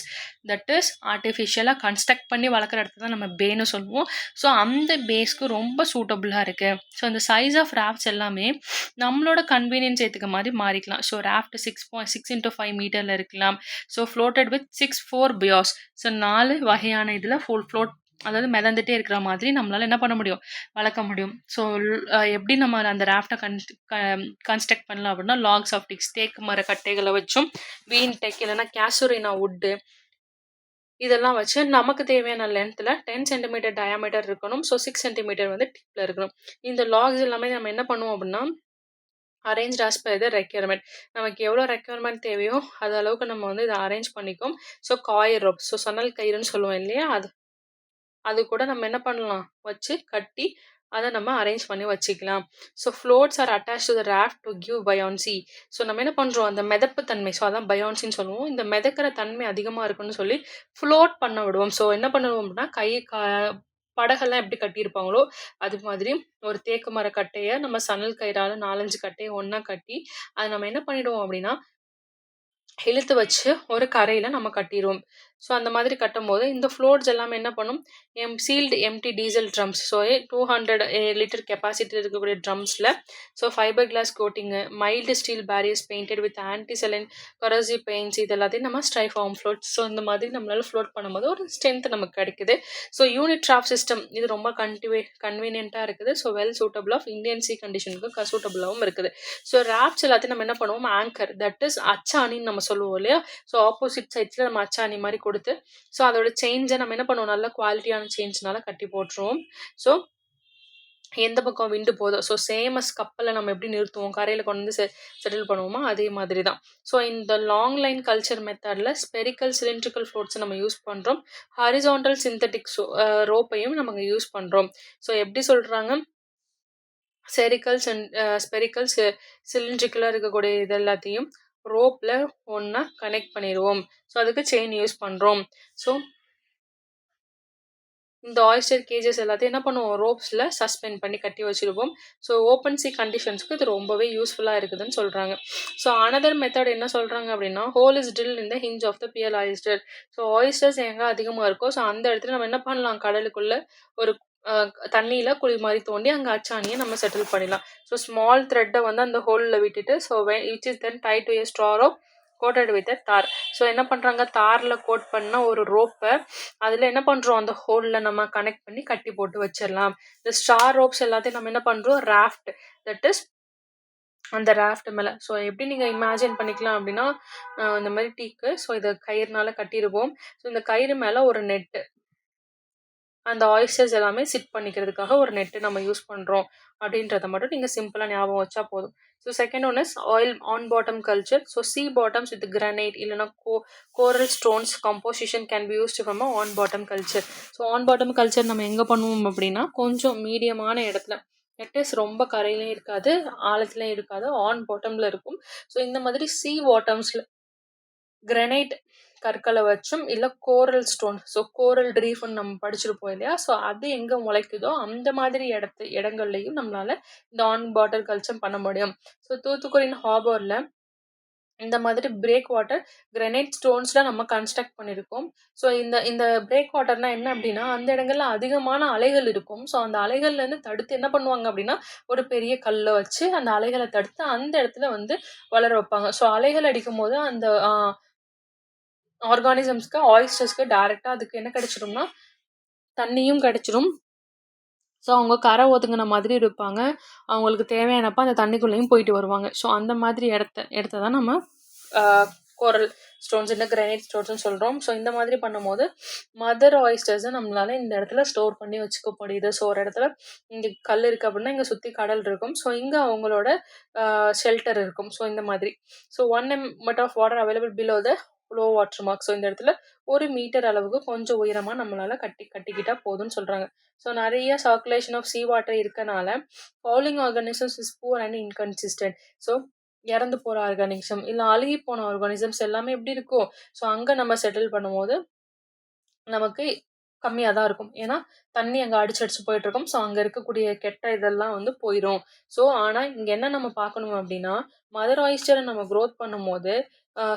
தட் இஸ் ஆர்டிஃபிஷியலாக கன்ஸ்ட்ரக்ட் பண்ணி வளர்க்குற இடத்துல தான் நம்ம பேன்னு சொல்லுவோம். ஸோ அந்த பேஸ்க்கு ரொம்ப சூட்டபுளாக இருக்குது. ஸோ அந்த சைஸ் ஆஃப் ராஃப்ட்ஸ் எல்லாமே நம்மளோட கன்வீனியன்ஸ் ஏற்றுக்க மாதிரி மாறிக்கலாம். ஸோ ராஃப்ட் 6.6 x 5 மீட்டரில் இருக்கலாம். So floated with 6 Beas. So 4 வகையான இதில் ஃப்ளோட், அதாவது மிதந்துட்டே இருக்கிற மாதிரி நம்மளால் என்ன பண்ண முடியும், வளர்க்க முடியும். ஸோ எப்படி நம்ம அந்த ராஃப்டை கன்ஸ்ட்ரக்ட் பண்ணலாம் அப்படின்னா, லாக்ஸ் ஆஃப் டிக்ஸ் தேக்கு மர கட்டைகளை வச்சும், வீன் டெக் இல்லைன்னா கேசுரினா வுட்டு இதெல்லாம் வச்சு நமக்கு தேவையான லென்த்தில் 10 சென்டிமீட்டர் டயாமீட்டர் இருக்கணும். ஸோ 6 சென்டிமீட்டர் வந்து டிப்பில் இருக்கணும். இந்த லாக்ஸ் எல்லாமே நம்ம என்ன பண்ணுவோம் அப்படின்னா arrange as per the requirement. நமக்கு எவ்வளோ ரெக்யர்மெண்ட் தேவையோ அது அளவுக்கு நம்ம வந்து இதை அரேஞ்ச் பண்ணிக்கும். ஸோ காயர் ரோப், ஸோ சணல் கயிறுன்னு சொல்லுவோம் இல்லையா, அது கூட நம்ம என்ன பண்ணலாம், வச்சு கட்டி அதை நம்ம அரேஞ்ச் பண்ணி வச்சுக்கலாம். So floats are attach to the raft to give buoyancy. So நம்ம என்ன பண்ணுறோம், அந்த மிதப்பு தன்மை, ஸோ அதான் பயான்சின்னு சொல்லுவோம். இந்த மிதக்கிற தன்மை அதிகமாக இருக்குன்னு சொல்லி ஃப்ளோட் பண்ண விடுவோம். ஸோ என்ன பண்ணுவோம் அப்படின்னா, படகெல்லாம் எப்படி கட்டியிருப்பாங்களோ அது மாதிரி ஒரு தேக்கு மர கட்டையை நம்ம சணல் கயிறால் 4-5 கட்டையை ஒன்றா கட்டி அதை நம்ம என்ன பண்ணிடுவோம் அப்படின்னா இழுத்து வச்சு ஒரு கரையில் நம்ம கட்டிடுவோம். ஸோ அந்த மாதிரி கட்டும் போது இந்த ஃப்ளோட்ஸ் எல்லாமே என்ன பண்ணும், sealed empty diesel drums, so 200 litre capacity இருக்கக்கூடிய ட்ரம்ஸில் so fibre glass coating, mild steel barriers painted with ஆன்டிசெலின் கொரோசிவ் பெயிண்ட்ஸ், இது எல்லாத்தையும் நம்ம ஸ்ட்ரைஃபார்ம் ஃப்ளோட்ஸ். ஸோ இந்த மாதிரி நம்மளால் ஃப்ளோட் பண்ணும்போது ஒரு ஸ்ட்ரென்த் நமக்கு கிடைக்குது. ஸோ யூனிட் ட்ராப் சிஸ்டம் இது ரொம்ப கன்வீனியண்ட்டாக இருக்குது. So well suitable of Indian sea கண்டிஷனுக்கு சூட்டபிளாகவும் இருக்குது. ஸோ ராப்ஸ் எல்லாத்தையும் நம்ம என்ன பண்ணுவோம், ஆங்கர் தட் இஸ் அச்சாணின்னு நம்ம சொல்லுவோம் இல்லையா. ஸோ ஆப்போசிட் சைட்ஸில் நம்ம அச்சாணி மாதிரி கொடுத்து ஸோ அதோட செயின்ஸை நம்ம என்ன பண்ணுவோம், நல்ல குவாலிட்டியான செயின்ஸ்னால கட்டி போட்டுருவோம். ஸோ எந்த பக்கம் விண்டு போதோ, ஸோ சேமஸ் கப்பலில் நம்ம எப்படி நிறுத்துவோம், கரையில் கொண்டு வந்து செட்டில் பண்ணுவோமோ அதே மாதிரி தான். ஸோ இந்த லாங் லைன் கல்ச்சர் மெத்தடில் ஸ்பெரிக்கல் சிலிண்ட்ரிக்கல் ஃப்ளோட்ஸை நம்ம யூஸ் பண்ணுறோம். ஹாரிசான்டல் சிந்தட்டிக் ரோப்பையும் நம்ம யூஸ் பண்ணுறோம். ஸோ எப்படி சொல்கிறாங்க, ஸ்பெரிக்கல் சிலிண்ட்ரிக்கலாக இருக்கக்கூடிய இது எல்லாத்தையும் ரோப்பில் ஒன்றா கனெக்ட் பண்ணிடுவோம். ஸோ அதுக்கு செயின் யூஸ் பண்ணுறோம். ஸோ இந்த ஆயிஸ்டர் கேஜஸ் எல்லாத்தையும் என்ன பண்ணுவோம், ரோப்ஸில் சஸ்பெண்ட் பண்ணி கட்டி வச்சுருப்போம். ஸோ ஓப்பன் சி கண்டிஷன்ஸ்க்கு இது ரொம்பவே யூஸ்ஃபுல்லாக இருக்குதுன்னு சொல்கிறாங்க. ஸோ அனதர் மெத்தட் என்ன சொல்கிறாங்க அப்படின்னா, hole is drill in the hinge of the pearl oyster. So oysters எங்கே அதிகமாக இருக்கோ ஸோ அந்த இடத்துல நம்ம என்ன பண்ணலாம், கடலுக்குள்ளே ஒரு தண்ணியில் குழி மாதிரி தோண்டி அங்கே அச்சாணியை நம்ம செட்டில் பண்ணிடலாம். ஸோ ஸ்மால் த்ரெட்டை வந்து அந்த ஹோலில் விட்டுட்டு so which is then tie to a straw rope coated with tar. So என்ன பண்ணுறாங்க, தாரில் கோட் பண்ண ஒரு ரோப்பை அதில் என்ன பண்ணுறோம், அந்த ஹோலில் நம்ம கனெக்ட் பண்ணி கட்டி போட்டு வச்சிடலாம். இந்த ஸ்டார் ரோப்ஸ் எல்லாத்தையும் நம்ம என்ன பண்ணுறோம், ராஃப்ட், தட் இஸ் அந்த ராஃப்ட் மேலே. ஸோ எப்படி நீங்கள் இமேஜின் பண்ணிக்கலாம் அப்படின்னா, இந்த மாதிரி டீக்கு ஸோ இதை கயிறுனால கட்டியிருப்போம். ஸோ இந்த கயிறு மேலே ஒரு நெட்டு, அந்த ஆயிஸ்டர்ஸ் எல்லாமே சிட் பண்ணிக்கிறதுக்காக ஒரு நெட்டு நம்ம யூஸ் பண்ணுறோம் அப்படின்றத மட்டும் நீங்கள் சிம்பிளாக ஞாபகம் வச்சா போதும். ஸோ செகண்ட் ஒன் இஸ் ஆயில் on bottom culture. So sea bottoms with granite இல்லைனா coral stones composition can be used from on bottom culture. So on bottom culture நம்ம எங்கே பண்ணுவோம் அப்படின்னா, கொஞ்சம் மீடியமான இடத்துல, நெட்டஸ் ரொம்ப கரையிலையும் இருக்காது ஆழத்துலையும் இருக்காது, ஆன் பாட்டமில் இருக்கும். ஸோ இந்த மாதிரி சி பாட்டம்ஸில் கிரானைட் கற்களை வச்சும் இல்லை கோரல் ஸ்டோன், ஸோ கோரல் ரீஃப்னு நம்ம படிச்சிருப்போம் இல்லையா, ஸோ அது எங்கே முளைக்குதோ அந்த மாதிரி இடங்கள்லையும் நம்மளால் இந்த ஆன் பாட்டர் கல்ச்சர் பண்ண முடியும். ஸோ தூத்துக்குடியின் ஹார்பரில் இந்த மாதிரி பிரேக் வாட்டர் கிரானைட் ஸ்டோன்ஸில் நம்ம கன்ஸ்ட்ரக்ட் பண்ணியிருக்கோம். ஸோ இந்த பிரேக் வாட்டர்னா என்ன அப்படின்னா, அந்த இடங்கள்ல அதிகமான அலைகள் இருக்கும். ஸோ அந்த அலைகள்லேருந்து தடுத்து என்ன பண்ணுவாங்க அப்படின்னா, ஒரு பெரிய கல்லை வச்சு அந்த அலைகளை தடுத்து அந்த இடத்துல வந்து வளர வைப்பாங்க. ஸோ அலைகள் அடிக்கும் போது அந்த ஆர்கானிசம்ஸ்க்கு ஆயிஸ்டர்ஸ்க்கு டைரெக்டாக அதுக்கு என்ன கிடைச்சிடும்னா தண்ணியும் கிடைச்சிடும். ஸோ அவங்க கரை ஒதுங்கின மாதிரி இருப்பாங்க, அவங்களுக்கு தேவையானப்போ அந்த தண்ணிக்குள்ளேயும் போயிட்டு வருவாங்க. ஸோ அந்த மாதிரி இடத்த தான் நம்ம கோரல் ஸ்டோன்ஸ் இல்லை கிரானைட் ஸ்டோன்ஸ்னு சொல்கிறோம். ஸோ இந்த மாதிரி பண்ணும்போது மதர் ஆயிஸ்டர்ஸை நம்மளால் இந்த இடத்துல ஸ்டோர் பண்ணி வச்சுக்க முடியுது. ஸோ ஒரு இடத்துல இங்கே கல் இருக்குது அப்படின்னா இங்கே சுற்றி கடல் இருக்கும். ஸோ இங்கே அவங்களோட ஷெல்டர் இருக்கும். ஸோ இந்த மாதிரி. So 1 mm of water available below the low water mark. So இந்த இடத்துல 1 மீட்டர் அளவுக்கு கொஞ்சம் உயரமாக நம்மளால் கட்டிக்கிட்டால் போதும்னு சொல்கிறாங்க. ஸோ நிறைய சர்க்குலேஷன் ஆஃப் சீ வாட்டர் இருக்கனால falling organisms is poor and inconsistent. So இறந்து போகிற ஆர்கானிசம் இல்லை அழுகி போன ஆர்கானிசம்ஸ் எல்லாமே எப்படி இருக்கும், ஸோ அங்கே நம்ம செட்டில் பண்ணும்போது நமக்கு கம்மியாக தான் இருக்கும். ஏன்னா தண்ணி அங்கே அடிச்சு போயிட்டுருக்கும். ஸோ அங்கே இருக்கக்கூடிய கெட்ட இதெல்லாம் வந்து போயிடும். ஸோ ஆனால் இங்கே என்ன நம்ம பார்க்கணும் அப்படின்னா, மதர் ஆயிஸ்டரை நம்ம க்ரோத் பண்ணும்போது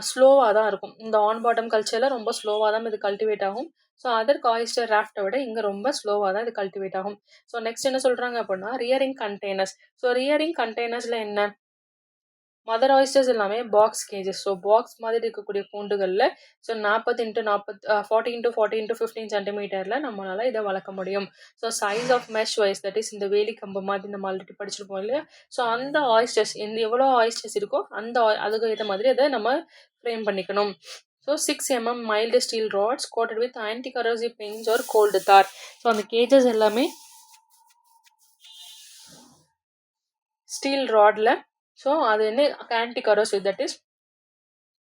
ஸ்லோவாக தான் இருக்கும். இந்த ஆன் பாட்டம் கல்ச்சரில் ரொம்ப ஸ்லோவாக தான் இது கல்டிவேட் ஆகும். ஸோ அதர் ஆயிஸ்டர் ராஃப்டை விட இங்கே ரொம்ப ஸ்லோவாக தான் இது கல்டிவேட் ஆகும். ஸோ நெக்ஸ்ட் என்ன சொல்கிறாங்க அப்படின்னா, ரியாரிங் கண்டெய்னர்ஸ். ஸோ ரியாரிங் கண்டெய்னர்ஸில் என்ன, மதர் ஆயிஸ்டர்ஸ் எல்லாமே பாக்ஸ் கேஜஸ். ஸோ பாக்ஸ் மாதிரி இருக்கக்கூடிய கூண்டுகளில் ஸோ 40 into 15 சென்டிமீட்டரில் நம்மளால் இதை வளர்க்க முடியும். So size of mesh wise, that is இந்த வேலி கம்பு மாதிரி நம்ம ஆல்ரெடி படிச்சிருப்போம் இல்லையா, ஸோ அந்த ஆயிஸ்டர்ஸ் எவ்வளோ ஆயிஸ்டர்ஸ் இருக்கோ அதுக்கு ஏற்ற மாதிரி அதை நம்ம ஃப்ரேம் பண்ணிக்கணும். So 6 mm mild steel rods coated with anti corrosive paints or coal tar. So அந்த கேஜஸ் எல்லாமே ஸ்டீல் ராடில், ஸோ அது என்ன ஆன்டி கரோசிவ், தட் இஸ்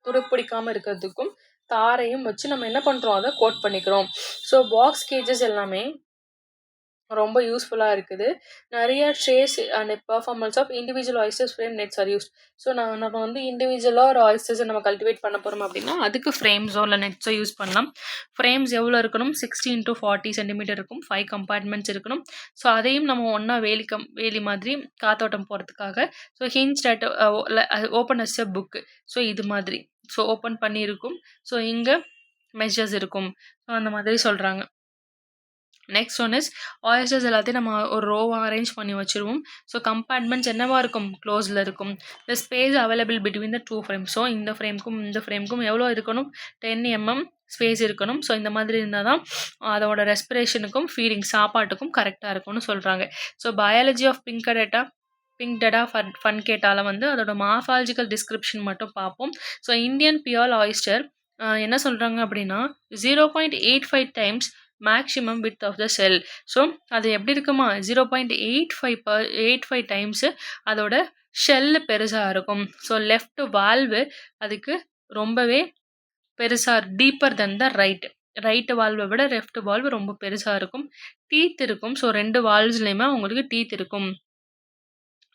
துருப்பிடிக்காமல் இருக்கிறதுக்கும் தாரையும் வச்சு நம்ம என்ன பண்ணுறோம், அதை கோட் பண்ணிக்கிறோம். ஸோ பாக்ஸ் கேஜஸ் எல்லாமே ரொம்ப யூஸ்ஃபுல்லாக இருக்குது. நிறைய trays and performance of individual oysters frame nets are used. So நம்ம வந்து இண்டிவிஜுவலாக ஒரு ஆயிஸ்டர்ஸை நம்ம கல்டிவேட் பண்ண போகிறோம் அப்படின்னா அதுக்கு ஃப்ரேம்ஸோ இல்லை நெட்ஸோ யூஸ் பண்ணலாம். ஃப்ரேம்ஸ் எவ்வளோ இருக்கணும், 60 into 40 சென்டிமீட்டர் இருக்கும், 5 கம்பார்ட்மெண்ட்ஸ் இருக்கணும். ஸோ அதையும் நம்ம ஒன்றா வேலி மாதிரி காத்தோட்டம் போகிறதுக்காக so hinge at open as a book. So இது மாதிரி ஸோ ஓப்பன் பண்ணியிருக்கும். ஸோ இங்கே மெஷர்ஸ் இருக்கும். ஸோ அந்த மாதிரி சொல்கிறாங்க. நெக்ஸ்ட் ஒன் இஸ் ஆயிஸ்டர்ஸ் எல்லாத்தையும் நம்ம ஒரு ரோவாக அரேஞ்ச் பண்ணி வச்சுருவோம். ஸோ கம்பார்ட்மெண்ட்ஸ் என்னவாக இருக்கும், க்ளோஸில் இருக்கும். The space available between the 2 frames. So இந்த ஃப்ரேம்க்கும் எவ்வளோ இருக்கணும், 10 mm ஸ்பேஸ் இருக்கணும். ஸோ இந்த மாதிரி இருந்தால் தான் அதோட ரெஸ்பிரேஷனுக்கும் ஃபீடிங் சாப்பாட்டுக்கும் கரெக்டாக இருக்கும்னு சொல்கிறாங்க. ஸோ பயாலஜி ஆஃப் பிங்க் டெடா ஃபன்கேட்டால வந்து அதோட மார்ஃபாலஜிக்கல் டிஸ்கிரிப்ஷன் மட்டும் பார்ப்போம். ஸோ இந்தியன் பியர் ஆயிஸ்டர் என்ன சொல்கிறாங்க அப்படின்னா 0.85 times maximum width of the cell. So அது எப்படி இருக்குமா, 0.85 டைம்ஸு அதோட ஷெல்லு பெருசாக இருக்கும். ஸோ லெஃப்ட் வால்வு அதுக்கு ரொம்பவே பெருசாக டீப்பர் தென் த ரைட் வால்வை விட லெஃப்ட் வால்வு ரொம்ப பெருசாக இருக்கும். டீத் இருக்கும். ஸோ 2 வால்வ்ஸ்லேயுமே அவங்களுக்கு டீத் இருக்கும்.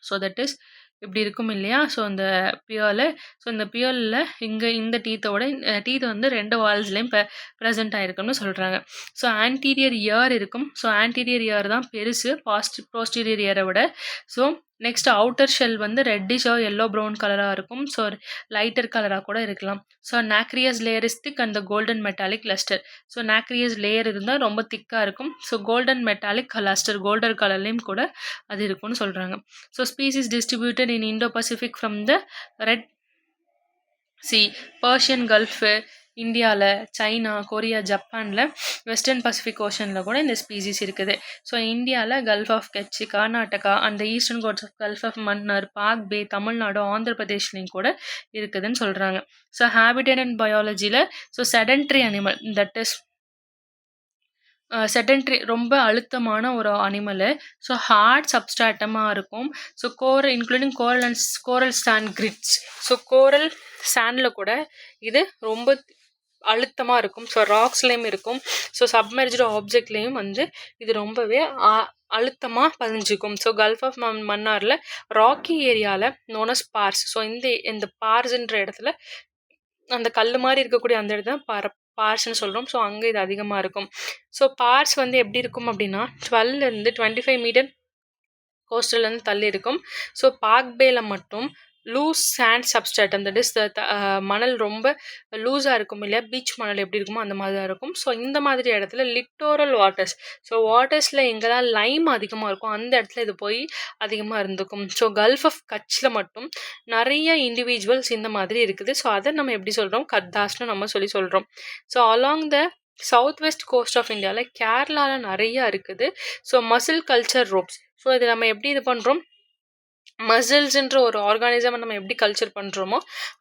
ஸோ தட் இஸ் இப்படி இருக்கும் இல்லையா? ஸோ அந்த பியர்ல ஸோ இந்த பியர்ல இந்த டீத்தோட டீத் வந்து 2 வால்ஸ்லயும் ப்ரெசென்ட் ஆயிருக்கும்னு சொல்றாங்க. ஸோ ஆன்டீரியர் இயர் இருக்கும். ஸோ ஆன்டீரியர் இயர் தான் பெருசு போஸ்டீரியர் இயரை விட. ஸோ நெக்ஸ்ட் அவுட்டர் ஷெல் வந்து ரெட்டிஷ் ஆர் எல்லோ ப்ரௌன் கலராக இருக்கும். ஸோ லைட்டர் கலராக கூட இருக்கலாம். So nacreous layer is thick and the golden metallic lustre. So nacreous layer இருந்தால் ரொம்ப திக்காக இருக்கும். So golden metallic lustre golden கலர்லேயும் கூட அது இருக்கும்னு சொல்கிறாங்க. So species distributed in Indo Pacific from the Red Sea Persian Gulf இந்தியாவில், சைனா, கொரியா, ஜப்பானில், வெஸ்டர்ன் பசிபிக் ஓஷனில் கூட இந்த ஸ்பீசிஸ் இருக்குது. ஸோ இந்தியாவில் Gulf of Kutch, Karnataka and eastern coasts of Gulf of Mannar, Palk Bay, Tamil Nadu, Andhra பிரதேஷ்லையும் கூட இருக்குதுன்னு சொல்கிறாங்க. ஸோ ஹேபிடேட் அண்ட் பயாலஜியில் so sedentary animal that is sedentary ரொம்ப அழுத்தமான ஒரு அனிமலு. ஸோ ஹார்ட் சப்ஸ்ட்ராட்டமாக இருக்கும். So including coral sand grits. So coral சாண்டில் கூட இது ரொம்ப அழுத்தமாக இருக்கும். ஸோ ராக்ஸ்லேயும் இருக்கும். ஸோ சப்மெர்ஜ்டு ஆப்ஜெக்ட்லேயும் வந்து இது ரொம்பவே அழுத்தமாக பதிஞ்சிக்கும். ஸோ கல்ஃப் ஆஃப் மன்னாரில் ராக்கி ஏரியாவில் நோனஸ் பார்ஸ். ஸோ இந்த பார்ஸ்ன்ற இடத்துல அந்த கல் மாதிரி இருக்கக்கூடிய அந்த இடத்துல பார்ஸ்ன்னு சொல்கிறோம். ஸோ அங்கே இது அதிகமாக இருக்கும். ஸோ பார்ஸ் வந்து எப்படி இருக்கும் அப்படின்னா 12 to 25 மீட்டர் கோஸ்டல்லேருந்து தள்ளி இருக்கும். ஸோ பாக் பேல மட்டும் loose sand substratum that is மணல் ரொம்ப லூஸாக இருக்கும் இல்லையா? பீச் மணல் எப்படி இருக்குமோ அந்த மாதிரி தான் இருக்கும். ஸோ இந்த மாதிரி இடத்துல லிட்டோரல் வாட்டர்ஸ். ஸோ வாட்டர்ஸில் எங்கெல்லாம் லைம் அதிகமாக இருக்கும் அந்த இடத்துல இது போய் அதிகமாக இருந்துக்கும். ஸோ கல்ஃப் ஆஃப் கட்சில் மட்டும் நிறைய இண்டிவிஜுவல்ஸ் இந்த மாதிரி இருக்குது. ஸோ அதை நம்ம எப்படி சொல்கிறோம்? கத்தாஸ்னு நம்ம சொல்கிறோம். So along the south west coast of இந்தியாவில் கேரளாவில் நிறையா இருக்குது. So mussel culture ropes. So இது நம்ம எப்படி இது பண்ணுறோம்? மசில்ஸ்ன்ற ஒரு ஆர்கானிசம் நம்ம எப்படி கல்ச்சர் பண்ணுறோமோ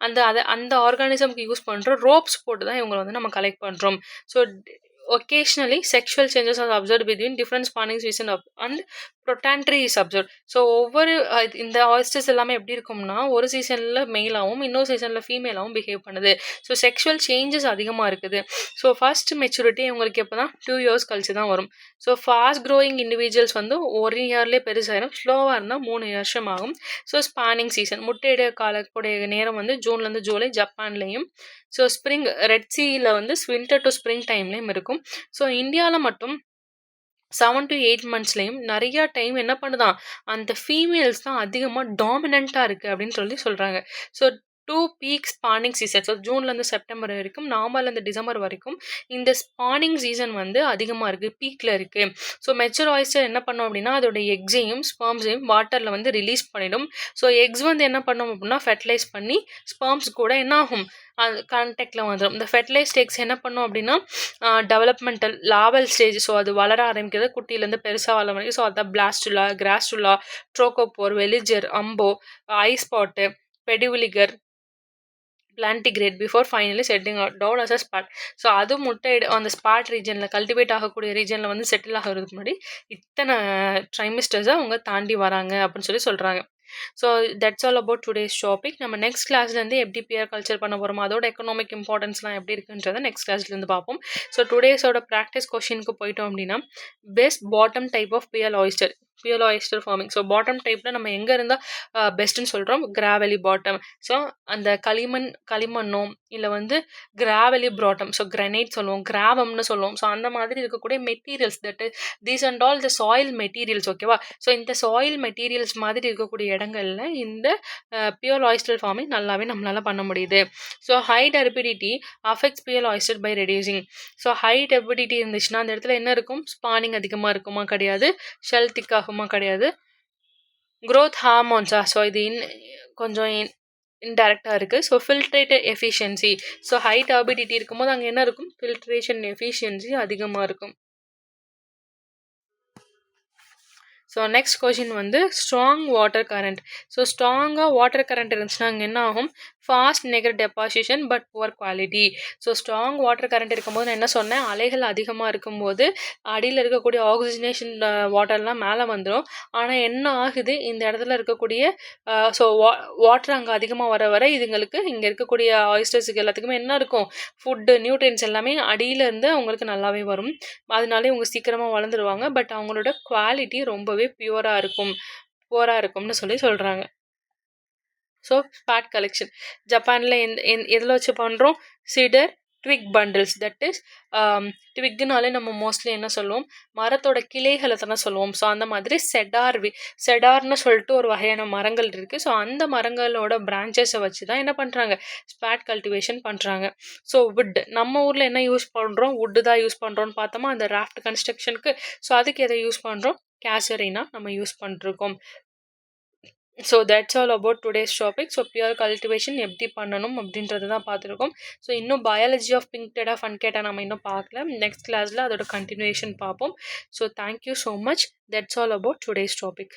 அந்த ஆர்கானிசம்க்கு யூஸ் பண்ணுற ரோப்ஸ் போட்டு தான் இவங்களை வந்து நம்ம கலெக்ட் பண்ணுறோம். So occasionally sexual changes are observed between different spawning season and protantry is observed. So ஒவ்வொரு இந்த ஆயிஸ்டர்ஸ் எல்லாமே எப்படி இருக்கும்னா ஒரு சீசனில் மெயிலாகவும் இன்னொரு சீசனில் ஃபீமேலாகவும் பிஹேவ் பண்ணுது. ஸோ செக்ஷுவல் சேஞ்சஸ் அதிகமாக இருக்குது. ஸோ ஃபர்ஸ்ட் மெச்சூரிட்டி உங்களுக்கு எப்போ தான் 2 years கழிச்சு தான் வரும். ஸோ ஃபாஸ்ட் க்ரோயிங் இண்டிவிஜுவல்ஸ் வந்து 1 yearலேயே பெருசாயிரும். ஸ்லோவாக இருந்தால் 3 வருஷம் ஆகும். ஸோ ஸ்பானிங் சீசன் முட்டையிட காலக்கூடிய நேரம் வந்து ஜூன்லேருந்து ஜூலை ஜப்பான்லேயும். ஸோ ஸ்ப்ரிங் ரெட் சீயில் வந்து வின்டர் டு ஸ்ப்ரிங் டைம்லேயும் இருக்கும். ஸோ இந்தியாவில் மட்டும் 7 to 8 monthsலையும் நிறையா டைம் என்ன பண்ணுதான் அந்த ஃபீமேல்ஸ் தான் அதிகமாக டாமினண்ட்டாக இருக்குது அப்படின்னு சொல்கிறாங்க. So 2 peak spawning season. So ஜூன்லேருந்து செப்டம்பர் வரைக்கும், நவம்பர்லேருந்து டிசம்பர் வரைக்கும் இந்த ஸ்பானிங் சீசன் வந்து அதிகமாக இருக்குது, பீக்கில் இருக்குது. ஸோ மெச்சூர் ஆயிஸ்டர் என்ன பண்ணோம் அப்படின்னா அதோட எக்ஸையும் ஸ்பெர்ம்ஸையும் வாட்டரில் வந்து ரிலீஸ் பண்ணிடும். ஸோ எக்ஸ் வந்து என்ன பண்ணோம் அப்படின்னா ஃபெர்டிலைஸ் பண்ணி ஸ்பெர்ம்ஸ் கூட என்ன ஆகும் அது கான்டாக்டில் வந்துடும். இந்த ஃபெர்டிலைஸ்ட் எக்ஸ் என்ன பண்ணோம் அப்படின்னா டெவலப்மெண்டல் லாவல் ஸ்டேஜ். ஸோ அது வளர ஆரம்பிக்கிறது குட்டியிலேருந்து பெருசாக வளர வரைக்கும். ஸோ அதான் blastula, gastrula, trochophore, veliger, umbo, eyespot, pediveliger, plantigrade before finally setting down as a spot. So அது அந்த ஸ்பாட் ரீஜனில் கல்டிவேட் ஆகக்கூடிய ரீஜனில் வந்து செட்டில் ஆகிறதுக்கு முன்னாடி இத்தனை ட்ரைமிஸ்டர்ஸை அவங்க தாண்டி வராங்க அப்படின்னு சொல்கிறாங்க. So that's all about today's topic. நம்ம நெக்ஸ்ட் கிளாஸ்லேருந்து எப்படி பியர் கல்ச்சர் பண்ண போகிறோமோ அதோட எக்கனாமிக் இம்பார்ட்டன்ஸ்லாம் எப்படி இருக்குன்றதை நெக்ஸ்ட் கிளாஸ்லேருந்து பார்ப்போம். ஸோ டுடேஸோட ப்ராக்டிஸ் கொஷினுக்கு போயிட்டோம் அப்படின்னா best bottom type of pearl oyster farming. So bottom டைப்பில் நம்ம எங்கே இருந்தால் பெஸ்ட்டுன்னு சொல்கிறோம்? கிராவலி பாட்டம். ஸோ அந்த களிமண்ணோ இல்லை வந்து கிராவலி பாட்டம். ஸோ கிரனைட் சொல்லுவோம், கிராவம்னு சொல்லுவோம். ஸோ அந்த மாதிரி இருக்கக்கூடிய materials these and all the soil materials. ஓகேவா? ஸோ இந்த சாயில் மெட்டீரியல்ஸ் மாதிரி இருக்கக்கூடிய இடங்கள்ல இந்த பியர் ஆயிஸ்டர் ஃபார்மிங் நல்லாவே நம்மளால பண்ண முடியுது. So high turbidity affects pearl oyster by reducing. So high turbidity இருந்துச்சுன்னா அந்த இடத்துல என்ன இருக்கும்? ஸ்பானிங் அதிகமாக இருக்குமா? கிடையாது. ஷெல் திக் ஆகுமா? கிடையாது. க்ரோத் ஹார்மோன்ஸா? ஸோ இது கொஞ்சம் இன்டெரக்டாக இருக்குது. So filtrated efficiency. So high turbidity இருக்கும்போது அங்கே என்ன இருக்கும்? ஃபில்ட்ரேஷன் எஃபிஷியன்சி அதிகமாக இருக்கும். ஸோ நெக்ஸ்ட் கொஷின் வந்து ஸ்ட்ராங் வாட்டர் கரண்ட். ஸோ ஸ்ட்ராங்காக வாட்டர் கரண்ட் இருந்துச்சுன்னா அங்கே என்ன ஆகும்? ஃபாஸ்ட் நெகர் deposition but poor quality. So strong water current இருக்கும்போது நான் என்ன சொன்னேன்? அலைகள் அதிகமாக இருக்கும்போது அடியில் இருக்கக்கூடிய ஆக்சிஜனேஷன் வாட்டர்லாம் மேலே வந்துடும். ஆனால் என்ன ஆகுது? இந்த இடத்துல இருக்கக்கூடிய ஸோ வாட்டர் அங்கே அதிகமாக வர இதுங்களுக்கு இங்கே இருக்கக்கூடிய ஆயிஸ்டர்ஸுக்கு எல்லாத்துக்குமே என்ன இருக்கும்? ஃபுட்டு நியூட்ரியன்ஸ் எல்லாமே அடியிலேருந்து அவங்களுக்கு நல்லாவே வரும். அதனாலே இவங்க சீக்கிரமாக வளர்ந்துருவாங்க. பட் அவங்களோட குவாலிட்டி ரொம்பவே புவராக இருக்கும்னு சொல்கிறாங்க. ஸோ ஸ்பாட் கலெக்ஷன் ஜப்பானில் எதில் வச்சு பண்ணுறோம்? சீடர் ட்விக் பண்டில்ஸ். தட் இஸ் ட்விக்னாலே நம்ம மோஸ்ட்லி என்ன சொல்லுவோம்? மரத்தோட கிளைகளை தானே சொல்லுவோம். ஸோ அந்த மாதிரி செடார்னு சொல்லிட்டு ஒரு வகையான மரங்கள் இருக்குது. ஸோ அந்த மரங்களோட பிரான்ச்சஸை வச்சு தான் என்ன பண்ணுறாங்க? ஸ்பாட் கல்டிவேஷன் பண்ணுறாங்க. ஸோ வுட் நம்ம ஊரில் என்ன யூஸ் பண்ணுறோம்? வுட்டு தான் யூஸ் பண்ணுறோன்னு பார்த்தோமா அந்த ராஃப்ட் கன்ஸ்ட்ரக்ஷனுக்கு. ஸோ அதுக்கு எதை யூஸ் பண்ணுறோம்? கேசரினா நம்ம யூஸ் பண்ணிருக்கோம். So that's all about today's topic. So pure cultivation எப்படி பண்ணணும் அப்படின்றது தான் பார்த்துருக்கோம். ஸோ இன்னும் பயாலஜி ஆஃப் பிங்க்டெடா ஃபன்கேட்டா நம்ம இன்னும் பார்க்கல. நெக்ஸ்ட் கிளாஸில் அதோட கண்டினியூஷன் பார்ப்போம். So thank you so much. That's all about today's topic.